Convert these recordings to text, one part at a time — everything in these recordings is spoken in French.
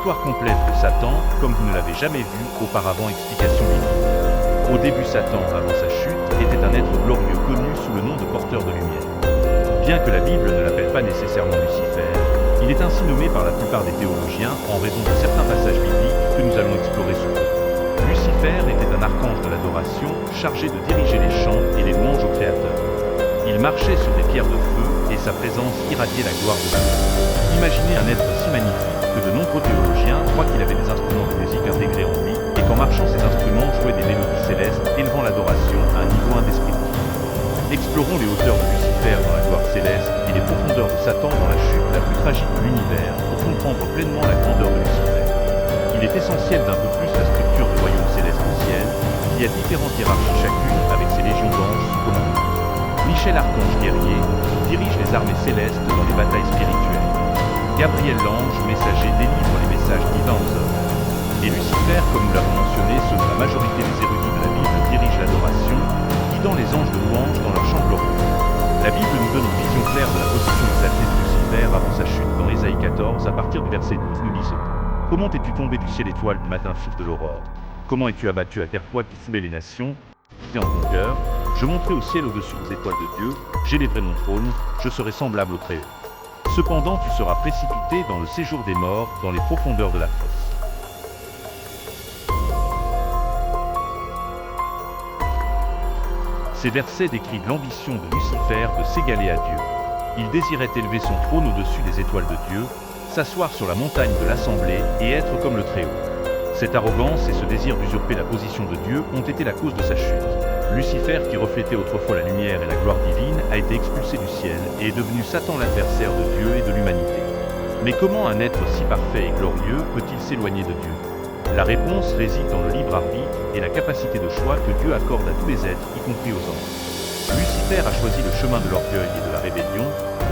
l'histoire complète de Satan, comme vous ne l'avez jamais vu auparavant. Explication biblique. Au début, Satan, avant sa chute, était un être glorieux connu sous le nom de porteur de lumière. Bien que la Bible ne l'appelle pas nécessairement Lucifer, il est ainsi nommé par la plupart des théologiens en raison de certains passages bibliques que nous allons explorer sous peu. Lucifer était un archange de l'adoration, chargé de diriger les chants et les louanges au Créateur. Il marchait sur des pierres de feu et sa présence irradiait la gloire de Dieu. Imaginez un être si magnifique que de nombreux théologiens croient qu'il avait des instruments de musique intégrés en lui et qu'en marchant ces instruments jouaient des mélodies célestes, élevant l'adoration à un niveau indescriptible. Explorons les hauteurs de Lucifer dans la gloire céleste et les profondeurs de Satan dans la chute la plus tragique de l'univers pour comprendre pleinement la grandeur de Lucifer. Il est essentiel d'un peu plus la structure du royaume céleste au ciel. Il y a différentes hiérarchies chacune avec ses légions d'anges sous commandement. Michel, archange guerrier, dirige les armées célestes dans les batailles spirituelles. Gabriel, l'ange messager, délivre les messages divins aux hommes. Et Lucifer, comme nous l'avons mentionné, selon la majorité des érudits de la Bible, dirige l'adoration, guidant les anges de louange dans leur chant glorieux. La Bible nous donne une vision claire de la position exaltée de Lucifer avant sa chute dans Ésaïe 14 à partir du verset 12. Nous lisons. Comment es-tu tombé du ciel, étoile du matin, fils de l'aurore? Comment es-tu abattu à terre, toi qui soulevais les nations? Dis en ton cœur, je monterai au ciel au-dessus des étoiles de Dieu, j'élèverai mon trône, je serai semblable au Très-Haut. Cependant tu seras précipité dans le séjour des morts, dans les profondeurs de la fosse. Ces versets décrivent l'ambition de Lucifer de s'égaler à Dieu. Il désirait élever son trône au-dessus des étoiles de Dieu, s'asseoir sur la montagne de l'Assemblée et être comme le Très-Haut. Cette arrogance et ce désir d'usurper la position de Dieu ont été la cause de sa chute. Lucifer, qui reflétait autrefois la lumière et la gloire divine, a été expulsé du ciel et est devenu Satan, l'adversaire de Dieu et de l'humanité. Mais comment un être si parfait et glorieux peut-il s'éloigner de Dieu? La réponse réside dans le libre arbitre et la capacité de choix que Dieu accorde à tous les êtres, y compris aux anges. Lucifer a choisi le chemin de l'orgueil et de la rébellion.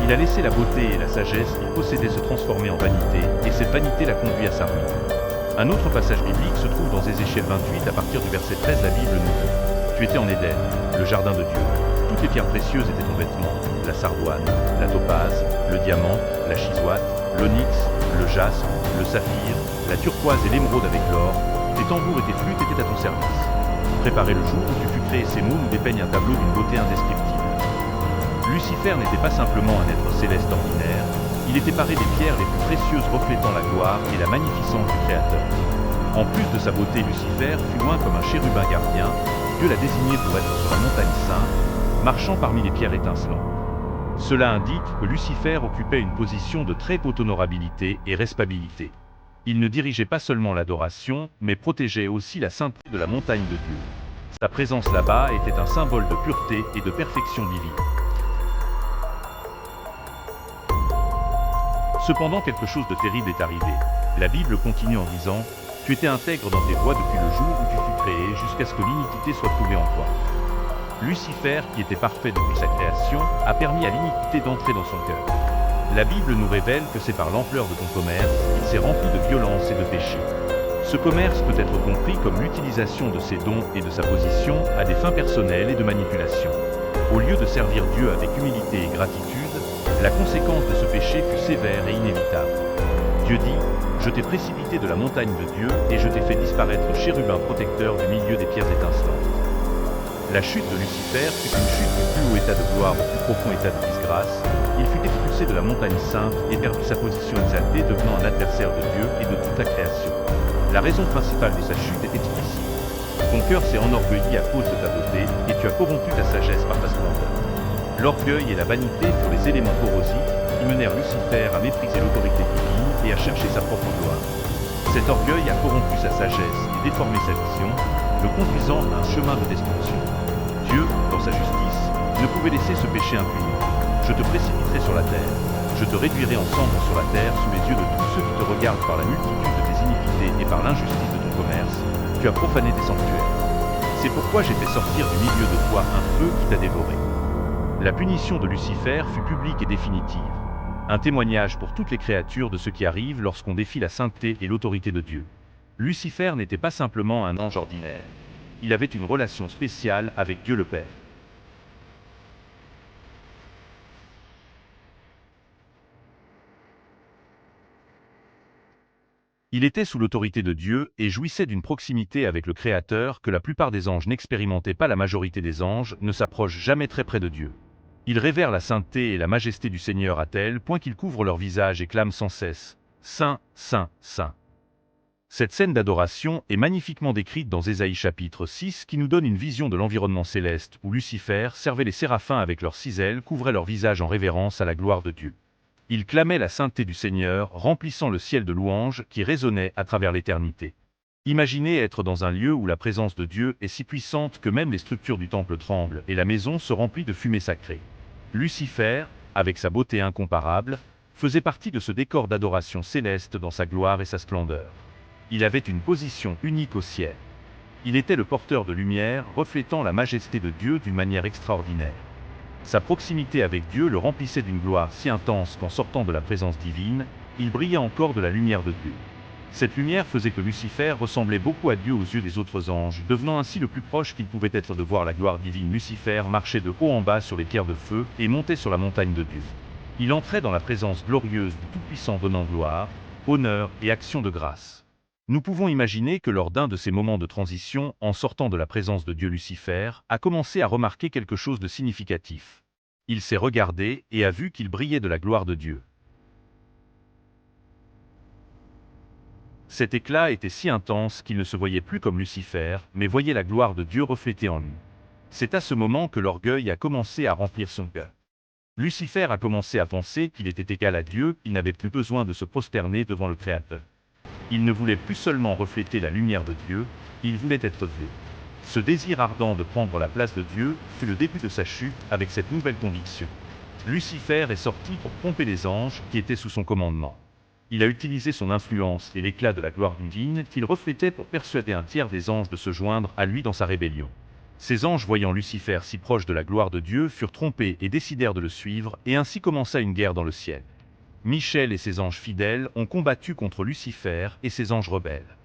Il a laissé la beauté et la sagesse qu'il possédait se transformer en vanité, et cette vanité l'a conduit à sa ruine. Un autre passage biblique se trouve dans Ézéchiel 28 à partir du verset 13. La Bible nous dit: Tu étais en Éden, le jardin de Dieu. Toutes les pierres précieuses étaient ton vêtement, la sardoine, la topaze, le diamant, la chisoate, l'onyx, le jaspe, le saphir, la turquoise et l'émeraude avec l'or. Tes tambours et tes flûtes étaient à ton service. Préparé le jour où tu fus créé, ces mots nous dépeignent un tableau d'une beauté indescriptible. Lucifer n'était pas simplement un être céleste ordinaire, il était paré des pierres les plus précieuses reflétant la gloire et la magnificence du Créateur. En plus de sa beauté, Lucifer fut loin comme un chérubin gardien. Dieu l'a désigné pour être sur la montagne sainte, marchant parmi les pierres étincelantes. Cela indique que Lucifer occupait une position de très haute honorabilité et respectabilité. Il ne dirigeait pas seulement l'adoration, mais protégeait aussi la sainteté de la montagne de Dieu. Sa présence là-bas était un symbole de pureté et de perfection divine. Cependant, quelque chose de terrible est arrivé. La Bible continue en disant: Tu étais intègre dans tes voies depuis le jour où tu fus créé, jusqu'à ce que l'iniquité soit trouvée en toi. Lucifer, qui était parfait depuis sa création, a permis à l'iniquité d'entrer dans son cœur. La Bible nous révèle que c'est par l'ampleur de ton commerce qu'il s'est rempli de violence et de péché. Ce commerce peut être compris comme l'utilisation de ses dons et de sa position à des fins personnelles et de manipulation. Au lieu de servir Dieu avec humilité et gratitude, la conséquence de ce péché fut sévère et inévitable. Dieu dit: Je t'ai précipité de la montagne de Dieu et je t'ai fait disparaître chérubin protecteur du milieu des pierres étincelantes. La chute de Lucifer fut une chute du plus haut état de gloire au plus profond état de disgrâce. Il fut expulsé de la montagne sainte et perdit sa position exaltée, devenant un adversaire de Dieu et de toute la création. La raison principale de sa chute était ici. Ton cœur s'est enorgueilli à cause de ta beauté et tu as corrompu ta sagesse par ta splendeur. L'orgueil et la vanité furent les éléments corrosifs qui menèrent Lucifer à mépriser l'autorité divine et à chercher sa propre gloire. Cet orgueil a corrompu sa sagesse et déformé sa vision, le conduisant à un chemin de destruction. Dieu, dans sa justice, ne pouvait laisser ce péché impuni. Je te précipiterai sur la terre, je te réduirai en cendres sur la terre sous les yeux de tous ceux qui te regardent. Par la multitude de tes iniquités et par l'injustice de ton commerce, tu as profané tes sanctuaires. C'est pourquoi j'ai fait sortir du milieu de toi un feu qui t'a dévoré. La punition de Lucifer fut publique et définitive. Un témoignage pour toutes les créatures de ce qui arrive lorsqu'on défie la sainteté et l'autorité de Dieu. Lucifer n'était pas simplement un ange ordinaire. Il avait une relation spéciale avec Dieu le Père. Il était sous l'autorité de Dieu et jouissait d'une proximité avec le Créateur que la plupart des anges n'expérimentaient pas. La majorité des anges ne s'approchent jamais très près de Dieu. Ils révèrent la sainteté et la majesté du Seigneur à tel point qu'ils couvrent leur visage et clament sans cesse « Saint, Saint, Saint ». Cette scène d'adoration est magnifiquement décrite dans Ésaïe chapitre 6 qui nous donne une vision de l'environnement céleste où Lucifer servait les séraphins avec leurs 6 ailes, couvrait leur visage en révérence à la gloire de Dieu. Ils clamaient la sainteté du Seigneur, remplissant le ciel de louanges qui résonnaient à travers l'éternité. Imaginez être dans un lieu où la présence de Dieu est si puissante que même les structures du temple tremblent et la maison se remplit de fumée sacrée. Lucifer, avec sa beauté incomparable, faisait partie de ce décor d'adoration céleste dans sa gloire et sa splendeur. Il avait une position unique au ciel. Il était le porteur de lumière, reflétant la majesté de Dieu d'une manière extraordinaire. Sa proximité avec Dieu le remplissait d'une gloire si intense qu'en sortant de la présence divine, il brillait encore de la lumière de Dieu. Cette lumière faisait que Lucifer ressemblait beaucoup à Dieu aux yeux des autres anges, devenant ainsi le plus proche qu'il pouvait être de voir la gloire divine. Lucifer marchait de haut en bas sur les pierres de feu et montait sur la montagne de Dieu. Il entrait dans la présence glorieuse du Tout-Puissant donnant gloire, honneur et action de grâce. Nous pouvons imaginer que lors d'un de ces moments de transition, en sortant de la présence de Dieu, Lucifer a commencé à remarquer quelque chose de significatif. Il s'est regardé et a vu qu'il brillait de la gloire de Dieu. Cet éclat était si intense qu'il ne se voyait plus comme Lucifer, mais voyait la gloire de Dieu reflétée en lui. C'est à ce moment que l'orgueil a commencé à remplir son cœur. Lucifer a commencé à penser qu'il était égal à Dieu, qu'il n'avait plus besoin de se prosterner devant le Créateur. Il ne voulait plus seulement refléter la lumière de Dieu, il voulait être Dieu. Ce désir ardent de prendre la place de Dieu fut le début de sa chute avec cette nouvelle conviction. Lucifer est sorti pour tromper les anges qui étaient sous son commandement. Il a utilisé son influence et l'éclat de la gloire divine qu'il reflétait pour persuader un tiers des anges de se joindre à lui dans sa rébellion. Ces anges, voyant Lucifer si proche de la gloire de Dieu, furent trompés et décidèrent de le suivre, et ainsi commença une guerre dans le ciel. Michel et ses anges fidèles ont combattu contre Lucifer et ses anges rebelles.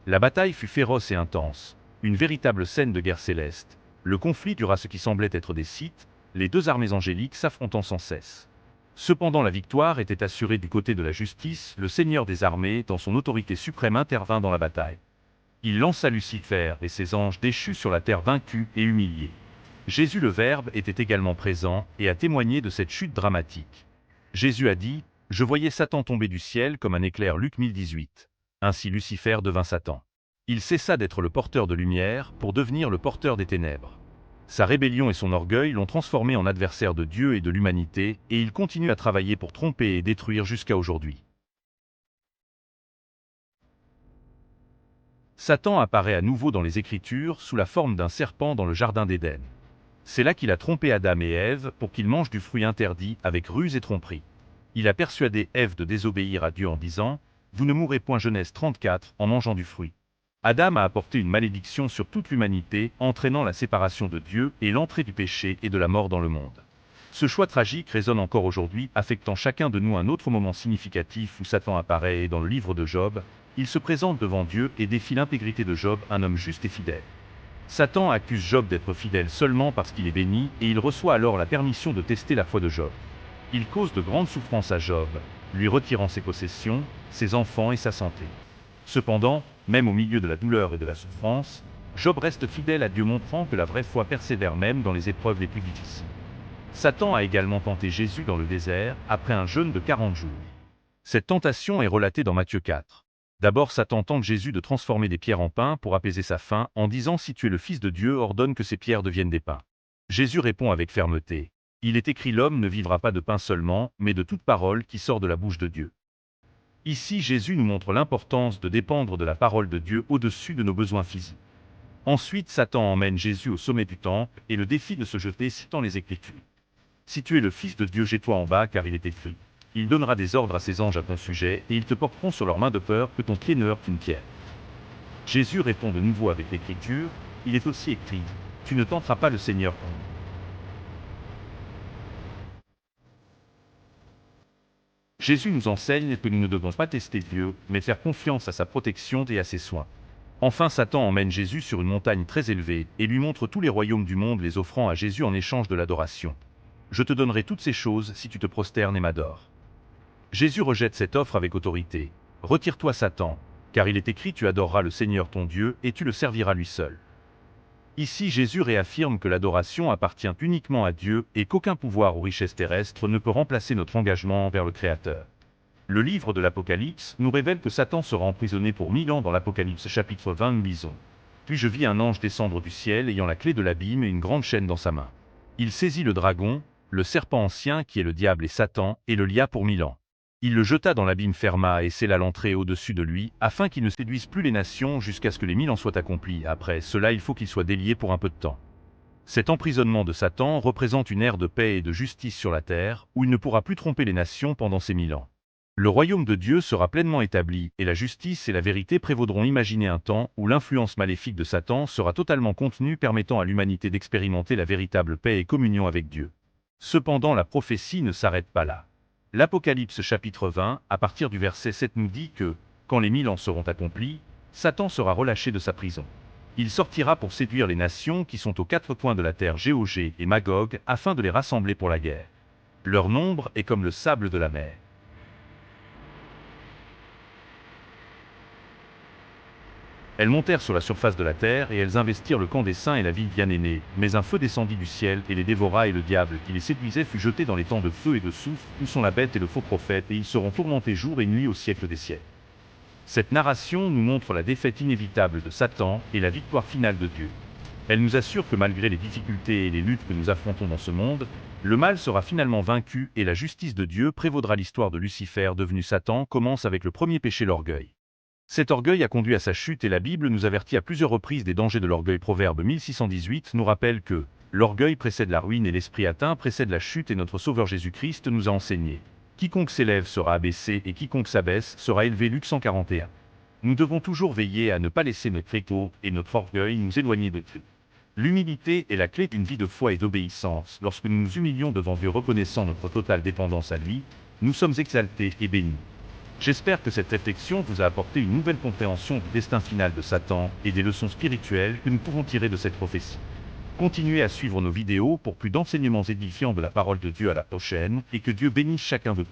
La bataille fut féroce et intense, une véritable scène de guerre céleste. Le conflit dura ce qui semblait être des Scythes, les deux armées angéliques s'affrontant sans cesse. Cependant la victoire était assurée du côté de la justice, le Seigneur des armées, dans son autorité suprême, intervint dans la bataille. Il lança Lucifer et ses anges déchus sur la terre vaincus et humiliés. Jésus le Verbe était également présent et a témoigné de cette chute dramatique. Jésus a dit: « Je voyais Satan tomber du ciel comme un éclair » Luc 1018. Ainsi Lucifer devint Satan. Il cessa d'être le porteur de lumière pour devenir le porteur des ténèbres. Sa rébellion et son orgueil l'ont transformé en adversaire de Dieu et de l'humanité, et il continue à travailler pour tromper et détruire jusqu'à aujourd'hui. Satan apparaît à nouveau dans les Écritures sous la forme d'un serpent dans le jardin d'Éden. C'est là qu'il a trompé Adam et Ève pour qu'ils mangent du fruit interdit avec ruse et tromperie. Il a persuadé Ève de désobéir à Dieu en disant « Vous ne mourrez point » Genèse 34 en mangeant du fruit. Adam a apporté une malédiction sur toute l'humanité, entraînant la séparation de Dieu et l'entrée du péché et de la mort dans le monde. Ce choix tragique résonne encore aujourd'hui, affectant chacun de nous. Un autre moment significatif où Satan apparaît est dans le livre de Job. Il se présente devant Dieu et défie l'intégrité de Job, un homme juste et fidèle. Satan accuse Job d'être fidèle seulement parce qu'il est béni, et il reçoit alors la permission de tester la foi de Job. Il cause de grandes souffrances à Job, lui retirant ses possessions, ses enfants et sa santé. Cependant, même au milieu de la douleur et de la souffrance, Job reste fidèle à Dieu, montrant que la vraie foi persévère même dans les épreuves les plus difficiles. Satan a également tenté Jésus dans le désert, après un jeûne de 40 jours. Cette tentation est relatée dans Matthieu 4. D'abord, Satan tente Jésus de transformer des pierres en pain pour apaiser sa faim, en disant « Si tu es le Fils de Dieu, ordonne que ces pierres deviennent des pains. » Jésus répond avec fermeté « Il est écrit, l'homme ne vivra pas de pain seulement, mais de toute parole qui sort de la bouche de Dieu. » Ici, Jésus nous montre l'importance de dépendre de la parole de Dieu au-dessus de nos besoins physiques. Ensuite, Satan emmène Jésus au sommet du temple et le défie de se jeter, citant les Écritures. « Si tu es le Fils de Dieu, jette-toi en bas, car il est écrit. Il donnera des ordres à ses anges à ton sujet, et ils te porteront sur leurs mains de peur que ton pied ne heurte une pierre. » Jésus répond de nouveau avec l'Écriture. Il est aussi écrit « Tu ne tenteras pas le Seigneur ton Dieu. » Jésus nous enseigne que nous ne devons pas tester Dieu, mais faire confiance à sa protection et à ses soins. Enfin, Satan emmène Jésus sur une montagne très élevée et lui montre tous les royaumes du monde, les offrant à Jésus en échange de l'adoration. « Je te donnerai toutes ces choses si tu te prosternes et m'adores. » Jésus rejette cette offre avec autorité. « Retire-toi, Satan, Car il est écrit: tu adoreras le Seigneur ton Dieu et tu le serviras lui seul. Ici, Jésus réaffirme que l'adoration appartient uniquement à Dieu et qu'aucun pouvoir ou richesse terrestre ne peut remplacer notre engagement envers le Créateur. Le livre de l'Apocalypse nous révèle que Satan sera emprisonné pour 1000 ans dans l'Apocalypse chapitre 20, nous lisons. Puis je vis un ange descendre du ciel ayant la clé de l'abîme et une grande chaîne dans sa main. Il saisit le dragon, le serpent ancien qui est le diable et Satan, et le lia pour 1000 ans. Il le jeta dans l'abîme ferma et scella l'entrée au-dessus de lui, afin qu'il ne séduise plus les nations jusqu'à ce que les 1000 ans soient accomplis. Après cela, il faut qu'il soit délié pour un peu de temps. Cet emprisonnement de Satan représente une ère de paix et de justice sur la terre, où il ne pourra plus tromper les nations pendant ces 1000 ans. Le royaume de Dieu sera pleinement établi, et la justice et la vérité prévaudront. Imaginez un temps où l'influence maléfique de Satan sera totalement contenue, permettant à l'humanité d'expérimenter la véritable paix et communion avec Dieu. Cependant, la prophétie ne s'arrête pas là. L'Apocalypse chapitre 20, à partir du verset 7 nous dit que, quand les 1000 ans seront accomplis, Satan sera relâché de sa prison. Il sortira pour séduire les nations qui sont aux quatre coins de la terre, Gog et Magog, afin de les rassembler pour la guerre. Leur nombre est comme le sable de la mer. Elles montèrent sur la surface de la terre et elles investirent le camp des saints et la ville bien-aimée. Mais un feu descendit du ciel et les dévora, et le diable qui les séduisait fut jeté dans les temps de feu et de soufre, où sont la bête et le faux prophète, et ils seront tourmentés jour et nuit au siècle des siècles. Cette narration nous montre la défaite inévitable de Satan et la victoire finale de Dieu. Elle nous assure que malgré les difficultés et les luttes que nous affrontons dans ce monde, le mal sera finalement vaincu et la justice de Dieu prévaudra. L'histoire de Lucifer devenu Satan commence avec le premier péché, l'orgueil. Cet orgueil a conduit à sa chute et la Bible nous avertit à plusieurs reprises des dangers de l'orgueil. Proverbe 1618 nous rappelle que l'orgueil précède la ruine et l'esprit atteint précède la chute, et notre Sauveur Jésus-Christ nous a enseigné: quiconque s'élève sera abaissé et quiconque s'abaisse sera élevé. Luc 141. Nous devons toujours veiller à ne pas laisser notre ego et notre orgueil nous éloigner de Dieu. L'humilité est la clé d'une vie de foi et d'obéissance. Lorsque nous nous humilions devant Dieu, reconnaissant notre totale dépendance à lui, nous sommes exaltés et bénis. J'espère que cette réflexion vous a apporté une nouvelle compréhension du destin final de Satan et des leçons spirituelles que nous pouvons tirer de cette prophétie. Continuez à suivre nos vidéos pour plus d'enseignements édifiants de la parole de Dieu. À la prochaine, et que Dieu bénisse chacun de vous.